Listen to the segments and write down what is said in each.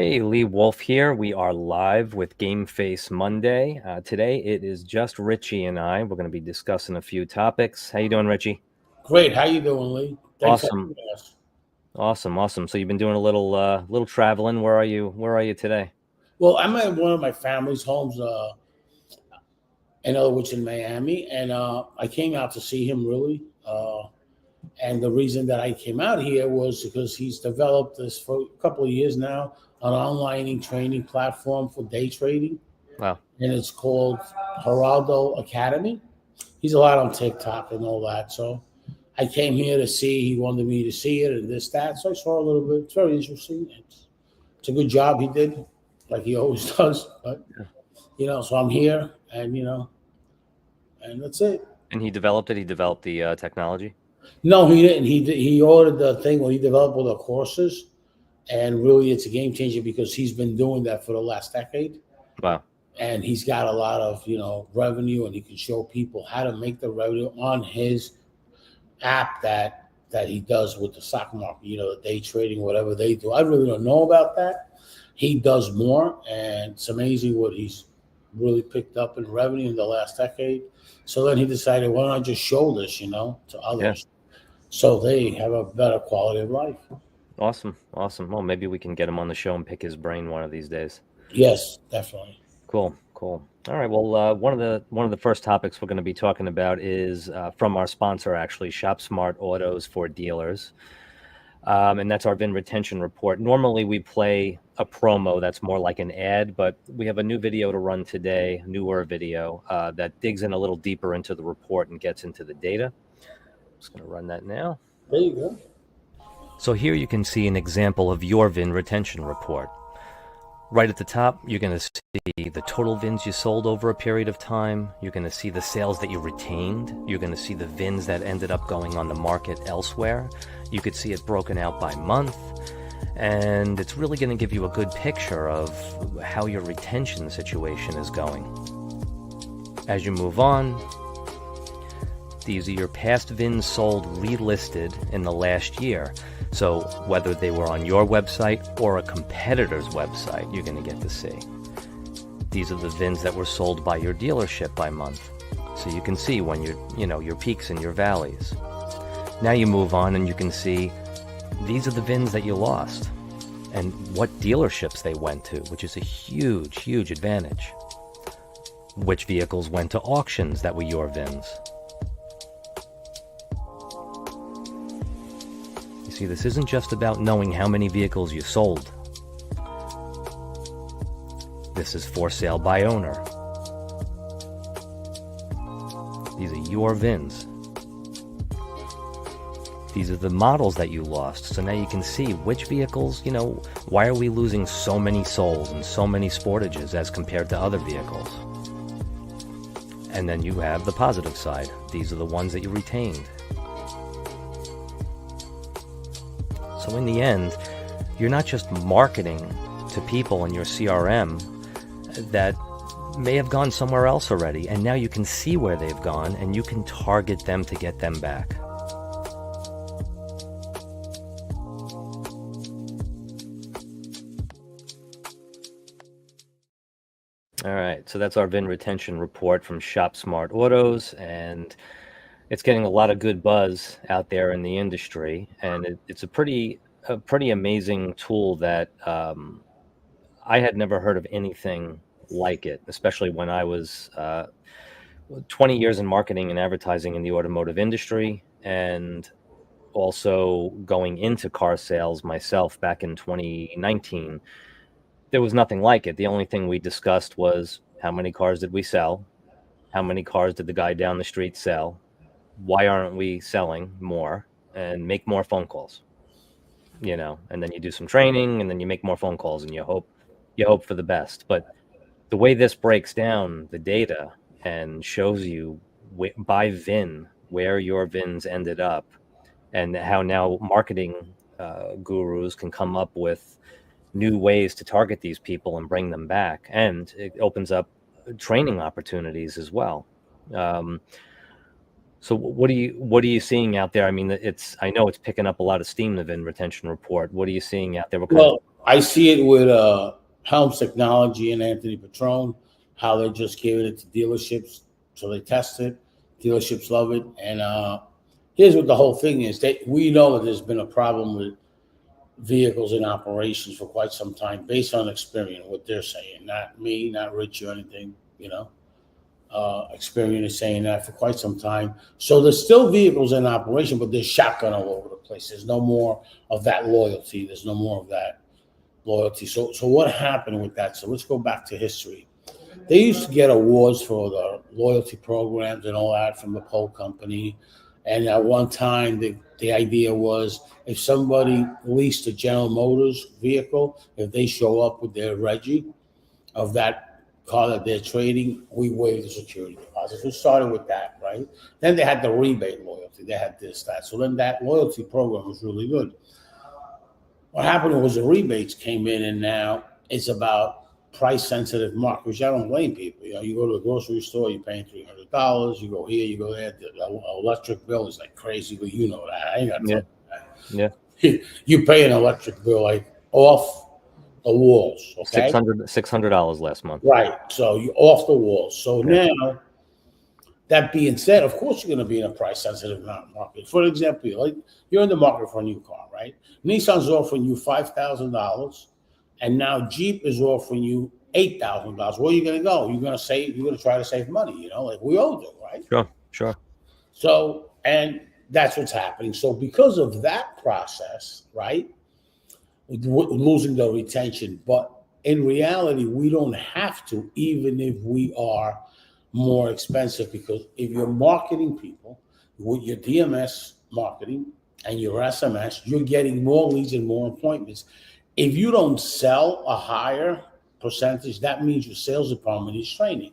Hey, Lee Wolf here. We are live with Game Face Monday. Today it is just Richie and I. We're going to be discussing a few topics. How you doing, Richie? Great. How you doing, Lee? Thanks for Awesome, having us. awesome. So you've been doing a little traveling. Where are you? Where are you today? Well, I'm at one of my family's homes, in other words, in Miami, and I came out to see him really. And the reason that I came out here was because he's developed this for a couple of years now, an online training platform for day trading, Wow. and it's called Geraldo Academy. He's a lot on TikTok and all that, so I came here to see. He wanted me to see it and this that, so I saw a little bit. It's very interesting. It's a good job he did, like he always does. But Yeah. so I'm here, and and that's it. And he developed it. He developed the technology. No, he didn't. He ordered the thing when he developed all the courses, and really, it's a game changer because he's been doing that for the last decade, Wow. and he's got a lot of revenue, and he can show people how to make the revenue on his app that he does with the stock market. The day trading, whatever they do. I really don't know about that. He does more, and it's amazing what he's really picked up in revenue in the last decade. So then he decided, why don't I just show this, to Yeah. others, so they have a better quality of life. Awesome. Well, maybe we can get him on the show and pick his brain one of these days. Yes, definitely. Cool. All right. Well, one of the first topics we're going to be talking about is from our sponsor, actually, Shop Smart Autos for Dealers, and that's our Vin Retention Report. Normally, we play a promo that's more like an ad, but we have a new video to run today, newer video that digs in a little deeper into the report and gets into the data. I'm just going to run that now. There you go. So here you can see an example of your Vin Retention Report. Right at the top, you're going to see the total VINs you sold over a period of time. You're going to see the sales that you retained. You're going to see the VINs that ended up going on the market elsewhere. You could see it broken out by month. And it's really going to give you a good picture of how your retention situation is going. As you move on, these are your past VINs sold relisted in the last year. So whether they were on your website or a competitor's website, you're going to get to see. These are the VINs that were sold by your dealership by month. So you can see when your peaks and your valleys. Now you move on and you can see these are the VINs that you lost and what dealerships they went to, which is a huge advantage. Which vehicles went to auctions that were your VINs. See, this isn't just about knowing how many vehicles you sold. This is for sale by owner. These are your VINs. These are the models that you lost. So now you can see which vehicles, why are we losing so many souls and so many sportages as compared to other vehicles? And then you have the positive side. These are the ones that you retained. So in the end, you're not just marketing to people in your CRM that may have gone somewhere else already, and now you can see where they've gone, and you can target them to get them back. All right, so that's our VIN Retention Report from Shop Smart Autos, and it's getting a lot of good buzz out there in the industry, and it's a pretty amazing tool that I had never heard of anything like it, especially when I was 20 years in marketing and advertising in the automotive industry, and also going into car sales myself back in 2019. There was nothing like it. The only thing we discussed was how many cars did we sell, how many cars did the guy down the street sell, why aren't we selling more, and make more phone calls, and then you do some training and then you make more phone calls and you hope for the best. But the way this breaks down the data and shows you by VIN where your VINs ended up and how now marketing gurus can come up with new ways to target these people and bring them back. And it opens up training opportunities as well. So what are you seeing out there? I mean, I know it's picking up a lot of steam, the Vin Retention Report. What are you seeing out there? What kind Well, of I see it with Helms Technology and Anthony Petrone, how they're just giving it to dealerships so they test it. Dealerships love it. And here's what the whole thing is. We know that there's been a problem with vehicles in operations for quite some time based on experience, what they're saying. Not me, not Richie or anything, you know. Experian is saying that for quite some time. So there's still vehicles in operation, but there's shotgun all over the place. There's no more of that loyalty. There's no more of that loyalty. So what happened with that? So let's go back to history. They used to get awards for the loyalty programs and all that from the poll company. And at one time, the idea was if somebody leased a General Motors vehicle, if they show up with their Reggie of that car that they're trading, we waive the security deposits. We started with that, right? Then they had the rebate loyalty. They had this, that. So then that loyalty program was really good. What happened was the rebates came in, and now it's about price-sensitive market, which I don't blame people. You know, you go to the grocery store, you're paying $300. You go here, you go there. The electric bill is like crazy, but you know that. I ain't got time for that. Yeah. You pay an electric bill like off the walls, okay? $600 last month. Right. So you're off the walls. So now, that being said, of course you're going to be in a price-sensitive market. For example, like you're in the market for a new car, right? Nissan's offering you $5,000, and now Jeep is offering you $8,000. Where are you going to go? You're going to save. You're going to try to save money. You know, like we all do, right? Sure. So, and that's what's happening. So because of that process, right, losing the retention, but in reality, we don't have to, even if we are more expensive, because if you're marketing people with your DMS marketing and your SMS, you're getting more leads and more appointments. If you don't sell a higher percentage, that means your sales department is training,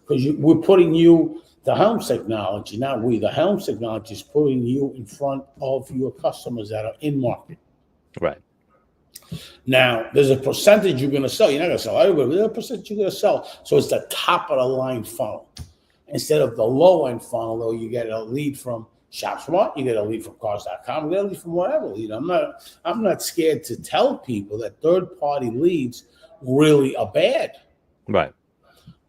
because we're putting you, the Helms technology, not we, the Helms technology is putting you in front of your customers that are in market. Right. Now, there's a percentage you're going to sell. You're not going to sell everybody, but there's a percentage you're going to sell. So it's the top of the line funnel. Instead of the low end funnel, though, you get a lead from ShopSmart, you get a lead from Cars.com, you get a lead from whatever lead. I'm not scared to tell people that third-party leads really are bad. Right.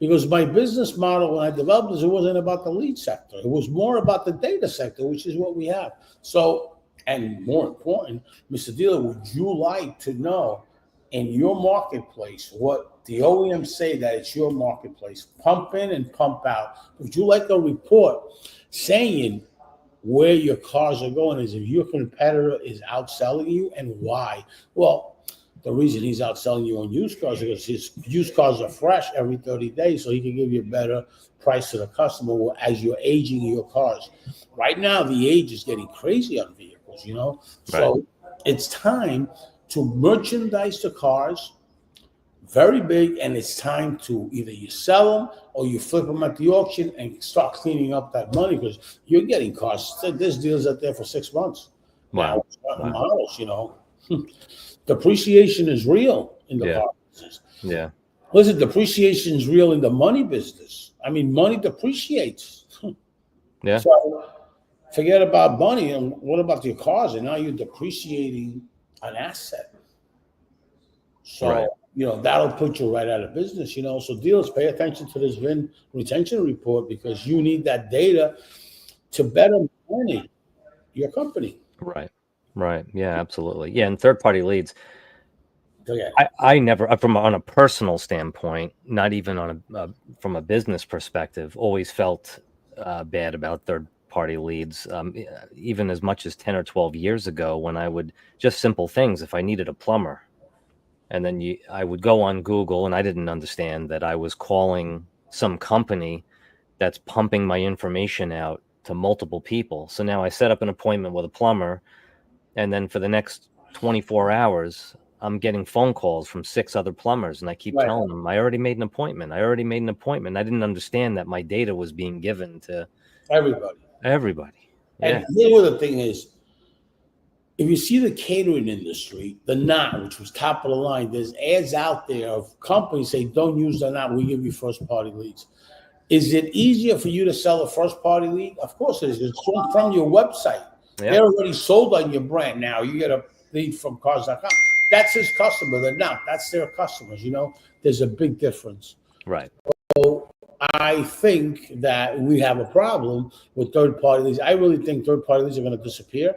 Because my business model when I developed this, it wasn't about the lead sector. It was more about the data sector, which is what we have. So, and more important, Mr. Dealer, would you like to know in your marketplace what the OEMs say that it's your marketplace? Pump in and pump out. Would you like a report saying where your cars are going is if your competitor is outselling you and why? Well, the reason he's outselling you on used cars is because his used cars are fresh every 30 days, so he can give you a better price to the customer as you're aging your cars. Right now, the age is getting crazy on vehicles, you know? Right. So it's time to merchandise the cars very big, and it's time to either you sell them or you flip them at the auction and start cleaning up that money, because you're getting cars. There's deals out there for 6 months. Wow. Models, you know. Depreciation is real in the car business. Yeah. Listen, depreciation is real in the money business. I mean, money depreciates. Yeah. So forget about money, and what about your cars? And now you're depreciating an asset. So, right. You know, that'll put you right out of business, you know. So dealers, pay attention to this Vin Retention Report, because you need that data to better manage your company. Right. Yeah, absolutely. Yeah, and third-party leads. So, yeah. I never, on a personal standpoint, not even on from a business perspective, always felt bad about third-party leads. Even as much as 10 or 12 years ago, when I would just simple things, if I needed a plumber, and then I would go on Google, and I didn't understand that I was calling some company that's pumping my information out to multiple people. So now I set up an appointment with a plumber, and then for the next 24 hours, I'm getting phone calls from 6 other plumbers, and I keep telling them, I already made an appointment. I didn't understand that my data was being given to everybody. And here's the thing is, if you see the catering industry, the Knot, which was top of the line, there's ads out there of companies say, don't use the Knot, we give you first-party leads. Is it easier for you to sell a first-party lead? Of course it is. It's from your website. They're already sold on your brand now. You get a lead from Cars.com. that's his customer. They're not. That's their customers. There's a big difference. Right. So I think that we have a problem with third-party leads. I really think third-party leads are going to disappear.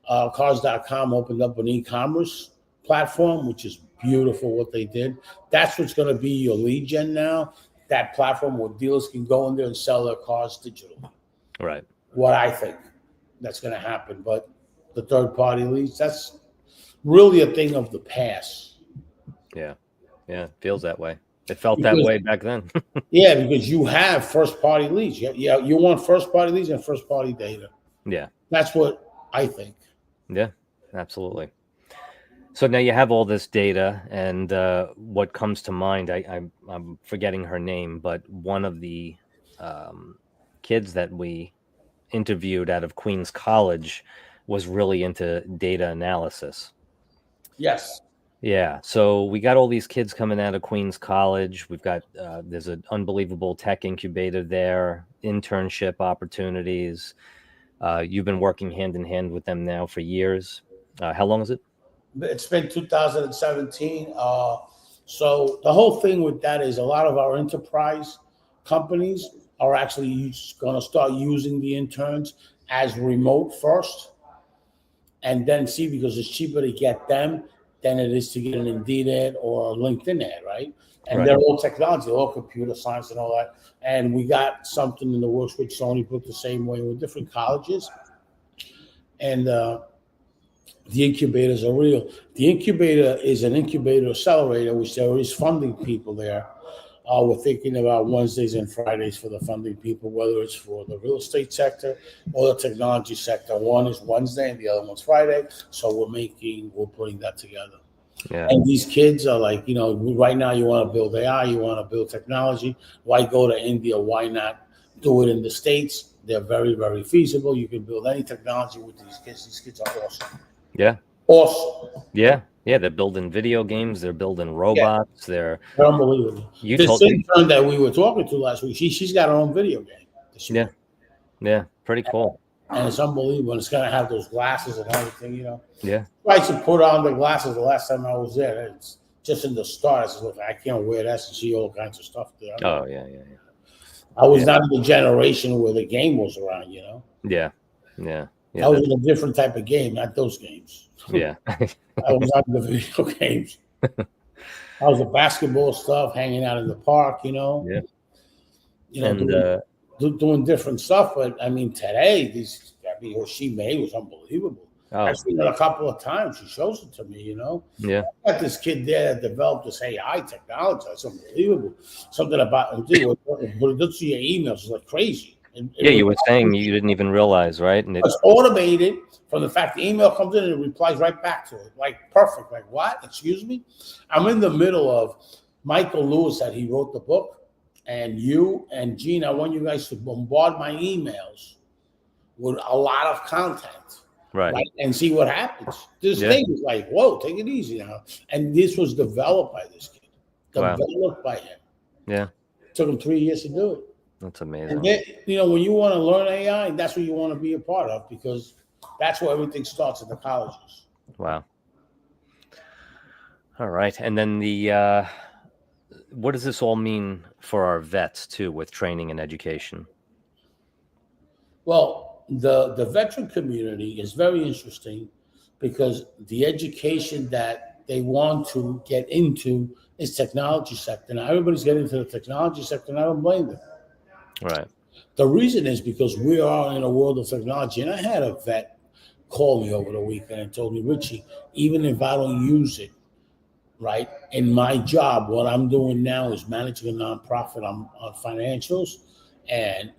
Cars.com opened up an e-commerce platform, which is beautiful what they did. That's what's going to be your lead gen now. That platform where dealers can go in there and sell their cars digitally. Right. What I think that's going to happen. But the third-party leads, that's really a thing of the past. Yeah. Yeah. It feels that way. It felt that way back then. Yeah, because you have first-party leads. Yeah, you want first-party leads and first-party data. Yeah. That's what I think. Yeah, absolutely. So now you have all this data, and what comes to mind, I'm forgetting her name, but one of the kids that we interviewed out of Queens College was really into data analysis. Yes. Yeah, so we got all these kids coming out of Queens College. We've got there's an unbelievable tech incubator there, internship opportunities. You've been working hand in hand with them now for years. How long is it? It's been 2017. So the whole thing with that is a lot of our enterprise companies are actually going to start using the interns as remote first, and then see, because it's cheaper to get them than it is to get an Indeed ad or a LinkedIn ad, right? And Right. they're all technology, all computer science and all that. And we got something in the works with Sony Brook the same way with different colleges. And the incubators are real. The incubator is an incubator accelerator, which there is funding people there. We're thinking about Wednesdays and Fridays for the funding people, whether it's for the real estate sector or the technology sector. One is Wednesday and the other one's Friday. So we're putting that together. Yeah. And these kids are like, right now you want to build AI, you want to build technology. Why go to India? Why not do it in the States? They're very, very feasible. You can build any technology with these kids. These kids are awesome. Yeah. Awesome. Yeah. Yeah. They're building video games. They're building robots. They're unbelievable. This intern that we were talking to last week, she's got her own video game. Yeah. Yeah. Pretty cool. And it's unbelievable. It's going to have those glasses and everything, Yeah. I should put on the glasses the last time I was there. It's just in the start. I said, look, I can't wear that to see all kinds of stuff there. Oh, yeah. I was not in the generation where the game was around, Yeah. Yeah. I was in a different type of game, not those games. Yeah. I was not in the video games. I was the basketball stuff, hanging out in the park, Yeah. Doing different stuff. But I mean, today, what she made was unbelievable. Oh. I've seen it a couple of times. She shows it to me, Yeah. I got this kid there that developed this AI technology. It's unbelievable. Something about what it does to your emails is like crazy. You were saying you didn't even realize, right? And it's automated from the fact the email comes in and it replies right back to it. Like perfect. Like what? Excuse me? I'm in the middle of Michael Lewis that he wrote the book, and you and Gene, I want you guys to bombard my emails with a lot of content. Right. And see what happens. This thing is like, whoa, take it easy now. And this was developed by this kid. Developed by him. Yeah. It took him 3 years to do it. That's amazing. And then, when you want to learn AI, that's what you want to be a part of, because that's where everything starts at the colleges. Wow. All right. And then what does this all mean for our vets too, with training and education? Well, the veteran community is very interesting because the education that they want to get into is technology sector. Now everybody's getting into the technology sector, and I don't blame them. Right. The reason is because we are in a world of technology. And I had a vet call me over the weekend and told me, Richie, even if I don't use it, right, in my job, what I'm doing now is managing a nonprofit on financials. And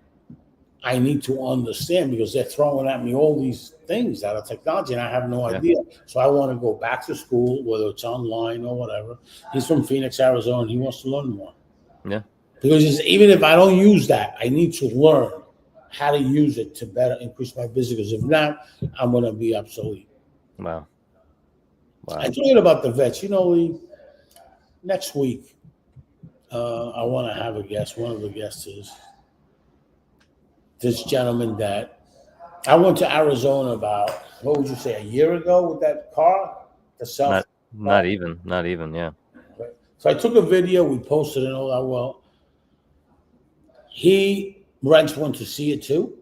I need to understand, because they're throwing at me all these things out of technology and I have no idea. So I want to go back to school, whether it's online or whatever. He's from Phoenix, Arizona, and he wants to learn more. Yeah. Because even if I don't use that, I need to learn how to use it to better increase my business. Because if not, I'm going to be obsolete. Wow. I told you about the vets. Lee, next week, I want to have a guest. One of the guests is this gentleman that I went to Arizona about, what would you say, a year ago with that car? Not even. Not even. Yeah. So I took a video, we posted it and all that. Well, he rents one to see it too.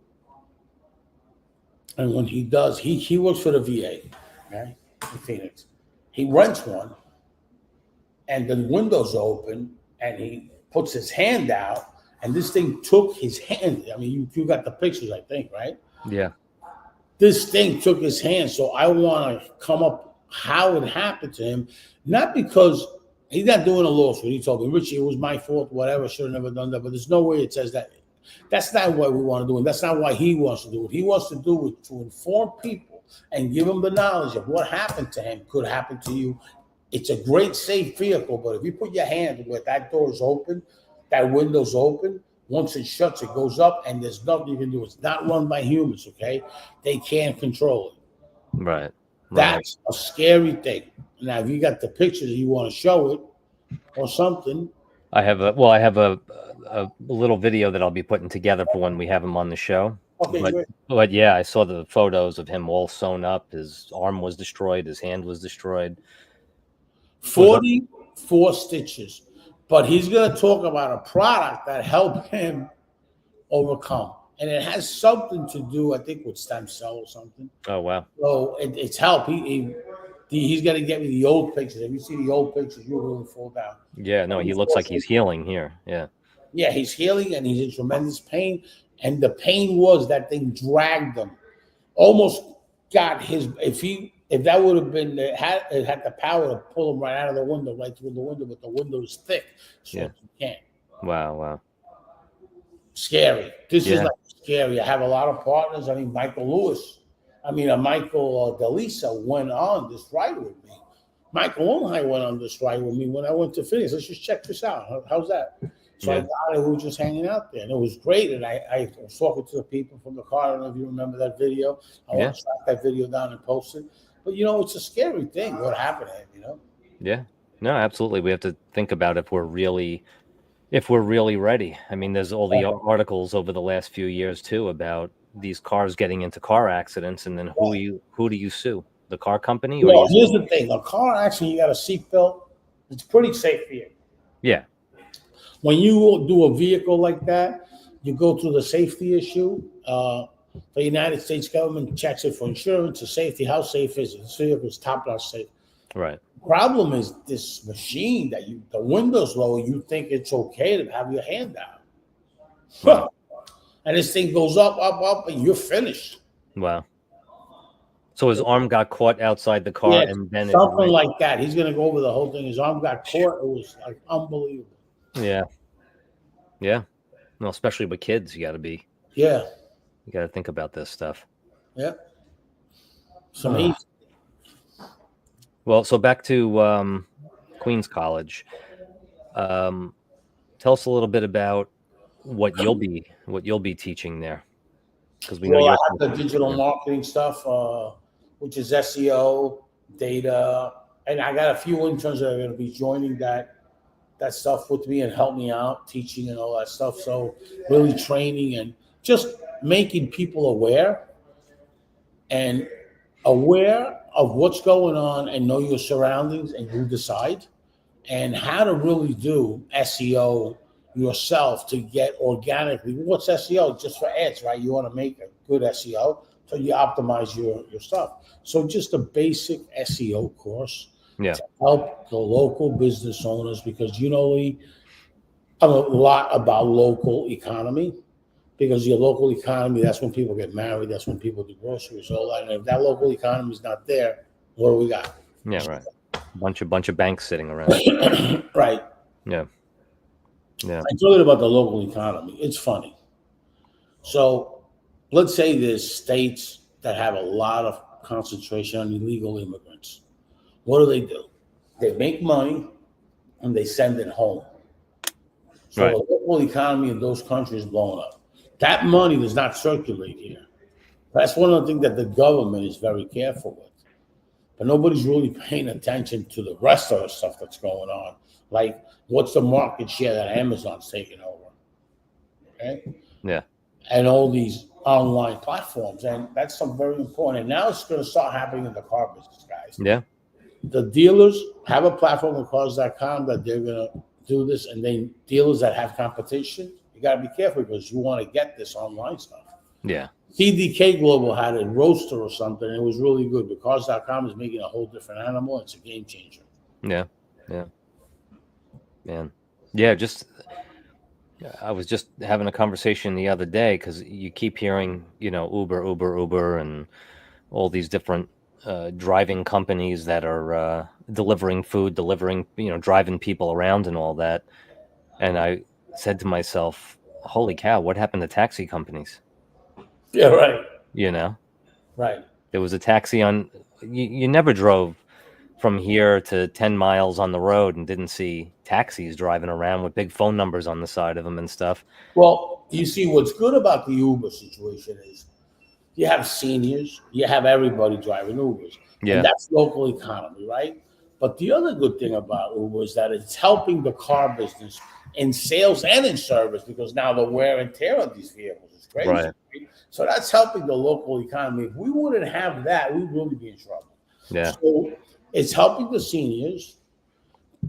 And when he does, he works for the VA, okay, in Phoenix. He rents one, and the window's open, and he puts his hand out, and this thing took his hand. I mean, you got the pictures, I think, right? Yeah. This thing took his hand. So I want to come up how it happened to him, not because he's not doing a lawsuit. He told me, Richie, it was my fault, whatever, should have never done that. But there's no way it says that. That's not what we want to do, and that's not why he wants to do it. He wants to do it to inform people and give them the knowledge of what happened to him could happen to you. It's a great safe vehicle, but if you put your hand where that door is open, that window's open, once it shuts, it goes up, and there's nothing you can do. It's not run by humans, okay? They can't control it. Right. That's a scary thing. Now, if you got the pictures, you want to show it or something. I have a little video that I'll be putting together for when we have him on the show. Okay, but yeah, I saw the photos of him all sewn up. His arm was destroyed. His hand was destroyed. 44 stitches. But he's going to talk about a product that helped him overcome. And it has something to do, I think, with stem cell or something. Oh, wow. So it's help. He's going to get me the old pictures. If you see the old pictures, you'll really fall down. Yeah, no, he looks like he's healing here. Yeah. Yeah, he's healing, and he's in tremendous pain. And the pain was that thing dragged him. Almost got his, if that would have been, it had the power to pull him right out of the window, right through the window, but the window is thick, so you can't. Wow. Scary. This is like scary. I have a lot of partners. I mean, Michael DeLisa went on this ride with me. Michael Onhai went on this ride with me when I went to Phoenix. Let's just check this out. How's that? So I got it. We were just hanging out there, and it was great. And I was talking to the people from the car. I don't know if you remember that video. I want to track that video down and post it. But, it's a scary thing, what happened to him, Yeah. No, absolutely. We have to think about if we're really ready. I mean, there's all the articles over the last few years, too, about these cars getting into car accidents. And then who do you sue? The car company? Well, here's the thing. A car accident, you got a seatbelt. It's pretty safe here. Yeah. When you do a vehicle like that, you go through the safety issue. The United States government checks it for insurance, for safety. How safe is it? This vehicle is top-notch safe. Right. The problem is this machine that the window's low, you think it's okay to have your hand down. Wow. And this thing goes up, and you're finished. Wow. So his arm got caught outside the car, and then something like that. He's going to go over the whole thing. His arm got caught. It was like unbelievable. Yeah. Well, especially with kids, you got to be. Yeah. You got to think about this stuff. Yeah. So well, so back to Queens College. Tell us a little bit about what you'll be teaching there, because we know I have the digital marketing stuff, which is SEO, data, and I got a few interns that are going to be joining that stuff with me and help me out, teaching and all that stuff. So really training and just making people aware of what's going on and know your surroundings, and you decide, and how to really do SEO yourself to get organically. What's SEO? Just for ads, right? You want to make a good SEO, so you optimize your stuff. So just a basic SEO course to help the local business owners, because Lee, I'm a lot about local economy, because your local economy, that's when people get married, that's when people do groceries, all that. And if that local economy is not there, what do we got? Yeah, right. Bunch of banks sitting around. Right. Yeah. I'm talking about the local economy. It's funny. So let's say there's states that have a lot of concentration on illegal immigrants. What do? They make money and they send it home. So the local economy in those countries is blowing up. That money does not circulate here. That's one of the things that the government is very careful with. But nobody's really paying attention to the rest of the stuff that's going on. Like, what's the market share that Amazon's taking over? Okay? Yeah. And all these online platforms. And that's something very important. And now it's going to start happening in the car business, guys. Yeah. the dealers have a platform with cars.com that they're going to do this, and then dealers that have competition, you got to be careful because you want to get this online stuff. Yeah. CDK Global had a roaster or something. And it was really good. But cars.com is making a whole different animal. It's a game changer. Yeah. Yeah. Man. Yeah. I was just having a conversation the other day because you keep hearing, Uber, and all these different driving companies that are delivering food, driving people around and all that. And I said to myself, holy cow, what happened to taxi companies? Yeah, right. Right. There was a taxi you never drove from here to 10 miles on the road and didn't see taxis driving around with big phone numbers on the side of them and stuff. Well, you see, what's good about the Uber situation is you have seniors, you have everybody driving Ubers. Yeah. And that's local economy, right? But the other good thing about Uber is that it's helping the car business in sales and in service because now the wear and tear of these vehicles is crazy. Right. So that's helping the local economy. If we wouldn't have that, we'd really be in trouble. Yeah. So it's helping the seniors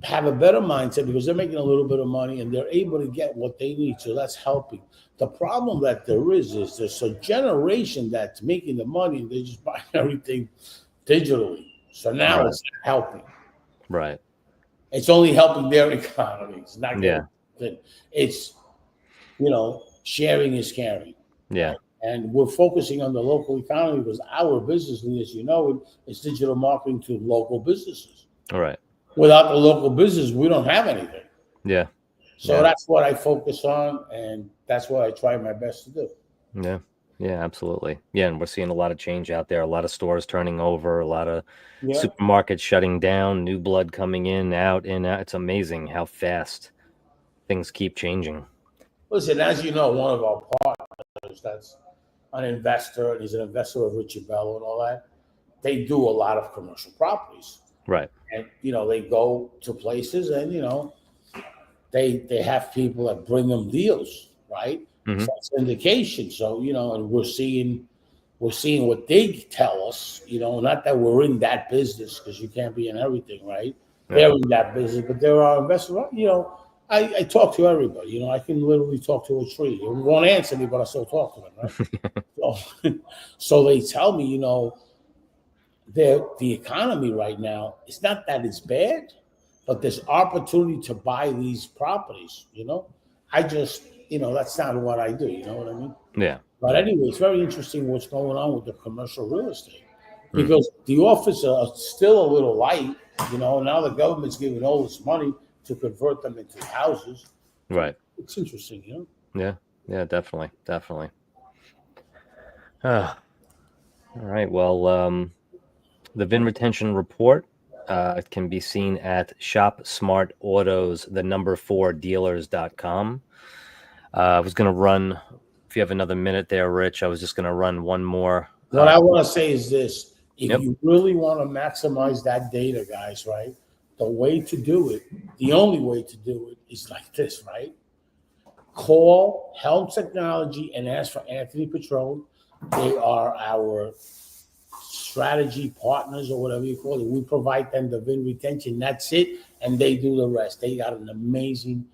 have a better mindset because they're making a little bit of money and they're able to get what they need. So that's helping. The problem that there is there's a generation that's making the money and they're just buying everything digitally. So now It's not helping. Right. It's only helping their economy. It's not good. It's, sharing is caring. Yeah. And we're focusing on the local economy because our business, as you know, is digital marketing to local businesses. All right. Without the local business, we don't have anything. Yeah. So that's what I focus on, and that's what I try my best to do. Yeah. Yeah, absolutely. Yeah, and we're seeing a lot of change out there, a lot of stores turning over, a lot of supermarkets shutting down, new blood coming in, out. It's amazing how fast things keep changing. Listen, as you know, one of our partners that's an investor, and he's an investor of Richie, Bello and all that, they do a lot of commercial properties. Right. And, they go to places and, they have people that bring them deals, right? Mm-hmm. So that's indication. So, and we're seeing what they tell us, not that we're in that business because you can't be in everything, right? Yeah. They're in that business, but there are investors, I talk to everybody, I can literally talk to a tree. It won't answer me, but I still talk to them, right? So they tell me, the economy right now, it's not that it's bad, but there's opportunity to buy these properties, I just, that's not what I do, you know what I mean? Yeah. But anyway, it's very interesting what's going on with the commercial real estate because the offices are still a little light, now the government's giving all this money to convert them into houses. Right. It's interesting, Yeah. Yeah, definitely. All right. Well, the Vin Retention Report can be seen at shopsmartautos4dealers.com. I was going to run, if you have another minute there, Rich, I was just going to run one more. What I want to say is this. If you really want to maximize that data, guys, right, the way to do it, the only way to do it is like this, right? Call Helm Technology and ask for Anthony Petrone. They are our strategy partners or whatever you call it. We provide them the VIN retention. That's it. And they do the rest. They got an amazing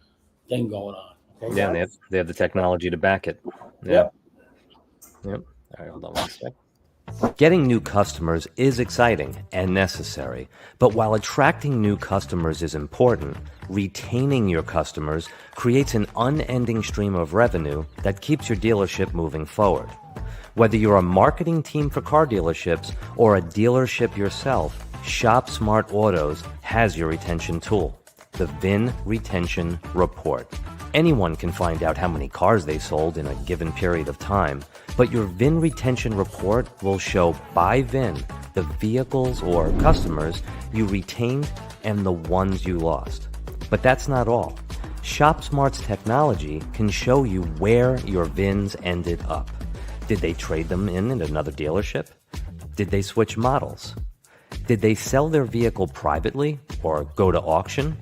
thing going on. Okay, yeah, and they have the technology to back it. Yep. All right, hold on one sec. Getting new customers is exciting and necessary, but while attracting new customers is important, retaining your customers creates an unending stream of revenue that keeps your dealership moving forward. Whether you're a marketing team for car dealerships or a dealership yourself, Shop Smart Autos has your retention tool, the Vin Retention Report. Anyone can find out how many cars they sold in a given period of time, but your VIN Retention Report will show by VIN the vehicles or customers you retained and the ones you lost. But that's not all. ShopSmart's technology can show you where your VINs ended up. Did they trade them in at another dealership? Did they switch models? Did they sell their vehicle privately or go to auction?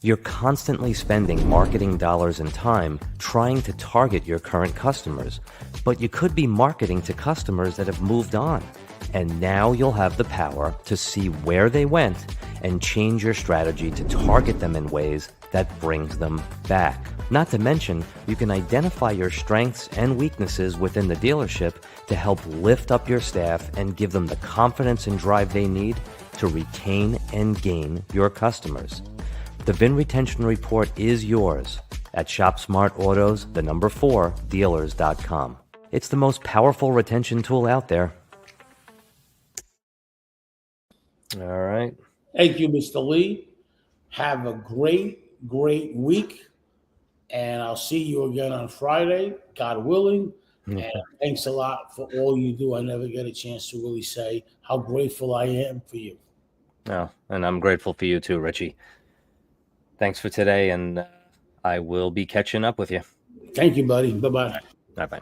You're constantly spending marketing dollars and time trying to target your current customers, but you could be marketing to customers that have moved on. And now you'll have the power to see where they went and change your strategy to target them in ways that brings them back. Not to mention, you can identify your strengths and weaknesses within the dealership to help lift up your staff and give them the confidence and drive they need to retain and gain your customers. The Vin Retention Report is yours at ShopSmartAutos, the number 4, dealers.com. It's the most powerful retention tool out there. All right. Thank you, Mr. Lee. Have a great week. And I'll see you again on Friday, God willing. And thanks a lot for all you do. I never get a chance to really say how grateful I am for you. Oh, and I'm grateful for you too, Richie. Thanks for today, and I will be catching up with you. Thank you, buddy. Bye-bye. Bye-bye.